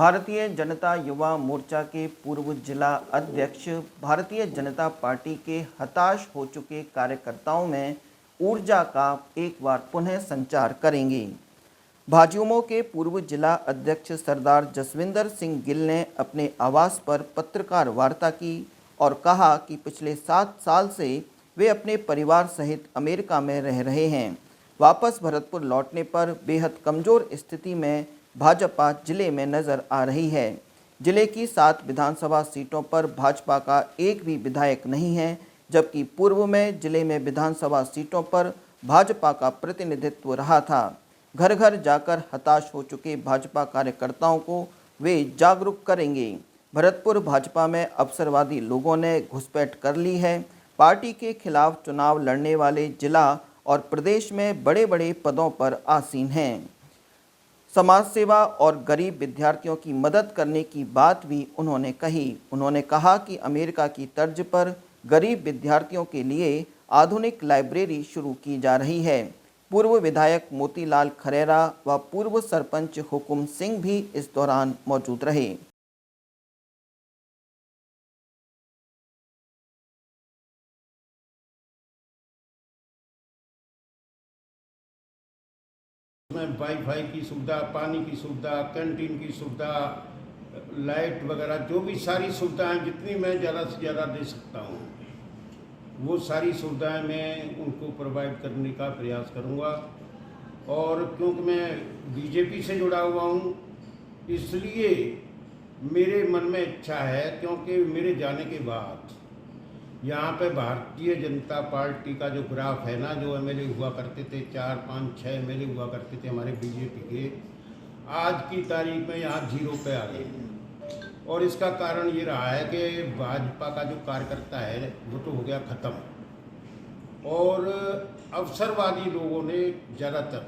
भारतीय जनता युवा मोर्चा के पूर्व जिला अध्यक्ष भारतीय जनता पार्टी के हताश हो चुके कार्यकर्ताओं में ऊर्जा का एक बार पुनः संचार करेंगे। भाजयुमो के पूर्व जिला अध्यक्ष सरदार जसविंदर सिंह गिल ने अपने आवास पर पत्रकार वार्ता की और कहा कि पिछले 7 साल से वे अपने परिवार सहित अमेरिका में रह रहे हैं। वापस भरतपुर लौटने पर बेहद कमज़ोर स्थिति में भाजपा जिले में नजर आ रही है। जिले की 7 विधानसभा सीटों पर भाजपा का एक भी विधायक नहीं है, जबकि पूर्व में जिले में विधानसभा सीटों पर भाजपा का प्रतिनिधित्व रहा था। घर घर जाकर हताश हो चुके भाजपा कार्यकर्ताओं को वे जागरूक करेंगे। भरतपुर भाजपा में अवसरवादी लोगों ने घुसपैठ कर ली है। पार्टी के खिलाफ चुनाव लड़ने वाले जिला और प्रदेश में बड़े बड़े पदों पर आसीन हैं। समाज सेवा और गरीब विद्यार्थियों की मदद करने की बात भी उन्होंने कही। उन्होंने कहा कि अमेरिका की तर्ज पर गरीब विद्यार्थियों के लिए आधुनिक लाइब्रेरी शुरू की जा रही है। पूर्व विधायक मोतीलाल खरेरा व पूर्व सरपंच हुकुम सिंह भी इस दौरान मौजूद रहे। में वाईफाई की सुविधा, पानी की सुविधा, कैंटीन की सुविधा, लाइट वगैरह जो भी सारी सुविधाएं जितनी मैं ज़्यादा से ज़्यादा दे सकता हूं, वो सारी सुविधाएं मैं उनको प्रोवाइड करने का प्रयास करूंगा। और क्योंकि मैं बीजेपी से जुड़ा हुआ हूं, इसलिए मेरे मन में इच्छा है, क्योंकि मेरे जाने के बाद यहाँ पे भारतीय जनता पार्टी का जो ग्राफ है ना, जो एमएलए हुआ करते थे, 4, 5, 6 एमएलए हुआ करते थे हमारे बीजेपी के, आज की तारीख में यहाँ 0 पे आ गए। और इसका कारण ये रहा है कि भाजपा का जो कार्यकर्ता है वो तो हो गया ख़त्म। और अवसरवादी लोगों ने ज़्यादातर,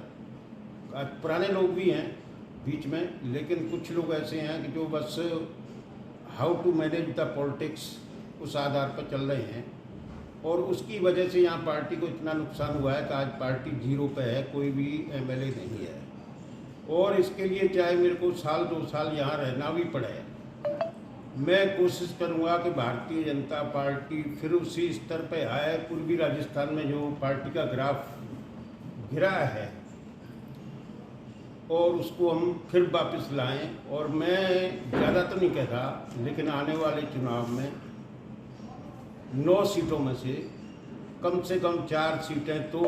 पुराने लोग भी हैं बीच में, लेकिन कुछ लोग ऐसे हैं कि जो बस how to manage the politics उस आधार पर चल रहे हैं। और उसकी वजह से यहाँ पार्टी को इतना नुकसान हुआ है कि आज पार्टी 0 पे है, कोई भी एमएलए नहीं है। और इसके लिए चाहे मेरे को 1-2 साल यहाँ रहना भी पड़े, मैं कोशिश करूँगा कि भारतीय जनता पार्टी फिर उसी स्तर पे आए। पूर्वी राजस्थान में जो पार्टी का ग्राफ गिरा है और उसको हम फिर वापस लाएं। और मैं ज़्यादा तो नहीं कहता, लेकिन आने वाले चुनाव में 9 सीटों में से कम 4 सीटें तो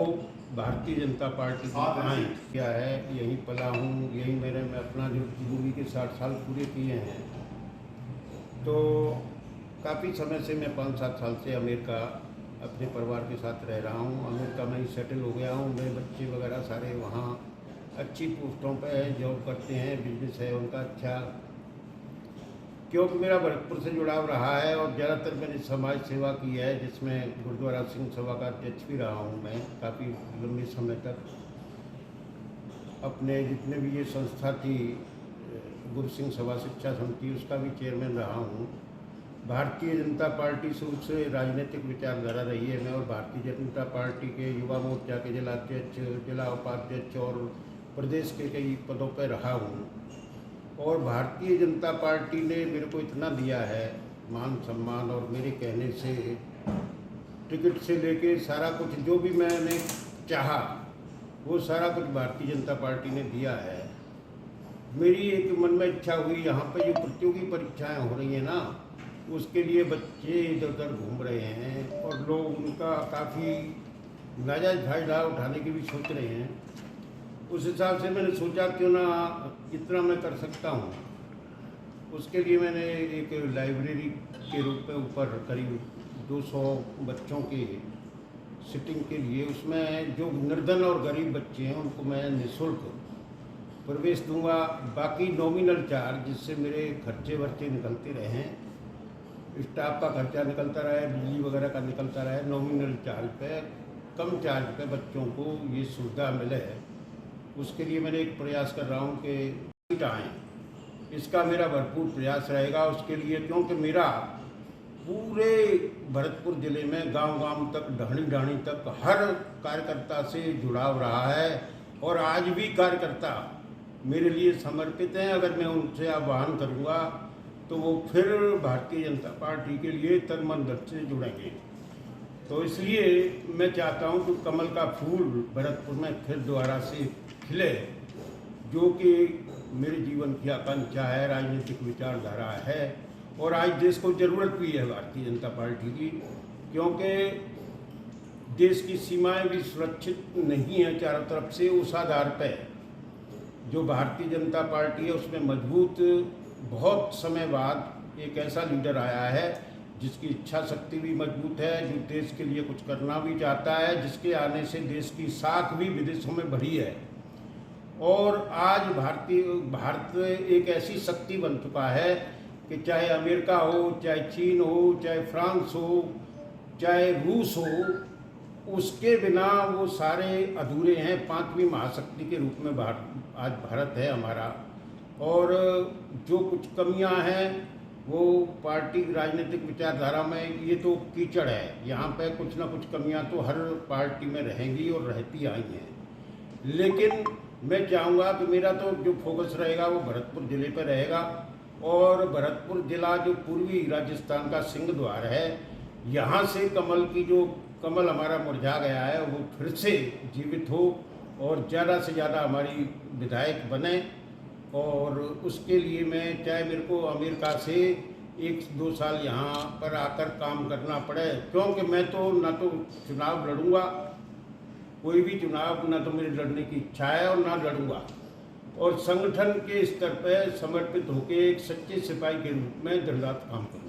भारतीय जनता पार्टी की आएँ। क्या है, यहीं पला हूँ, यहीं मैं अपना जो जिंदगी के 60 साल पूरे किए हैं। तो काफ़ी समय से मैं 5-7 साल से अमेरिका अपने परिवार के साथ रह रहा हूँ। अमेरिका में ही सेटल हो गया हूँ। मेरे बच्चे वगैरह सारे वहाँ अच्छी पोस्टों पे है, जॉब करते हैं, बिजनेस है उनका अच्छा। क्योंकि मेरा भरतपुर से जुड़ाव रहा है और ज़्यादातर मैंने समाज सेवा की है, जिसमें गुरुद्वारा सिंह सभा का अध्यक्ष भी रहा हूँ मैं काफ़ी लंबे समय तक। अपने जितने भी ये संस्था थी, गुरु सिंह सभा शिक्षा समिति, उसका भी चेयरमैन रहा हूँ। भारतीय जनता पार्टी शुरू से राजनीतिक विचारधारा रही है। मैं और भारतीय जनता पार्टी के युवा मोर्चा के जिला अध्यक्ष, जिला उपाध्यक्ष और प्रदेश के कई पदों पर रहा हूँ। और भारतीय जनता पार्टी ने मेरे को इतना दिया है, मान सम्मान, और मेरे कहने से टिकट से लेके सारा कुछ जो भी मैंने चाहा वो सारा कुछ भारतीय जनता पार्टी ने दिया है। मेरी एक मन में इच्छा हुई, यहाँ पे जो प्रतियोगी परीक्षाएं हो रही हैं ना, उसके लिए बच्चे इधर उधर घूम रहे हैं और लोग उनका काफ़ी नाजायज़ फायदा उठाने की भी सोच रहे हैं। उस हिसाब से मैंने सोचा क्यों ना जितना मैं कर सकता हूँ, उसके लिए मैंने एक लाइब्रेरी के रूप में ऊपर करीब 200 बच्चों के सिटिंग के लिए, उसमें जो निर्धन और गरीब बच्चे हैं उनको मैं निःशुल्क प्रवेश दूंगा। बाकी नॉमिनल चार्ज, जिससे मेरे खर्चे वर्चे निकलते रहें, स्टाफ का खर्चा निकलता रहे, बिजली वगैरह का निकलता रहे, नॉमिनल चार्ज पे, कम चार्ज पे बच्चों को ये सुविधा मिले। उसके लिए मैंने एक प्रयास कर रहा हूँ कि सीट आएँ, इसका मेरा भरपूर प्रयास रहेगा उसके लिए। क्योंकि मेरा पूरे भरतपुर ज़िले में गांव-गांव तक, ढाणी तक हर कार्यकर्ता से जुड़ाव रहा है। और आज भी कार्यकर्ता मेरे लिए समर्पित हैं। अगर मैं उनसे आह्वान करूंगा तो वो फिर भारतीय जनता पार्टी के लिए तन मन धन से जुड़ेंगे। तो इसलिए मैं चाहता हूं कि कमल का फूल भरतपुर में फिर दोबारा से खिले, जो कि मेरे जीवन की आकांक्षा है, राजनीतिक विचारधारा है और आज देश को ज़रूरत भी है भारतीय जनता पार्टी की, क्योंकि देश की सीमाएं भी सुरक्षित नहीं है चारों तरफ से। उस आधार पर जो भारतीय जनता पार्टी है उसमें मजबूत, बहुत समय बाद एक ऐसा लीडर आया है जिसकी इच्छा शक्ति भी मजबूत है, जो देश के लिए कुछ करना भी चाहता है, जिसके आने से देश की साख भी विदेशों में बढ़ी है। और आज भारत एक ऐसी शक्ति बन चुका है कि चाहे अमेरिका हो, चाहे चीन हो, चाहे फ्रांस हो, चाहे रूस हो, उसके बिना वो सारे अधूरे हैं। पांचवी महाशक्ति के रूप में आज भारत है हमारा। और जो कुछ कमियां हैं वो पार्टी राजनीतिक विचारधारा में, ये तो कीचड़ है, यहाँ पे कुछ ना कुछ कमियां तो हर पार्टी में रहेंगी और रहती आई हैं। लेकिन मैं चाहूँगा कि मेरा तो जो फोकस रहेगा वो भरतपुर ज़िले पर रहेगा। और भरतपुर ज़िला जो पूर्वी राजस्थान का सिंह द्वार है, यहाँ से कमल हमारा मुरझा गया है वो फिर से जीवित हो और ज़्यादा से ज़्यादा हमारी विधायक बने। और उसके लिए मैं, चाहे मेरे को अमेरिका से 1-2 साल यहाँ पर आकर काम करना पड़े, क्योंकि मैं तो ना तो चुनाव लड़ूंगा, कोई भी चुनाव ना तो मेरी लड़ने की इच्छा है और ना लड़ूंगा। और संगठन के स्तर पर समर्पित होकर एक सच्चे सिपाही के रूप में दिन रात काम करूँगा।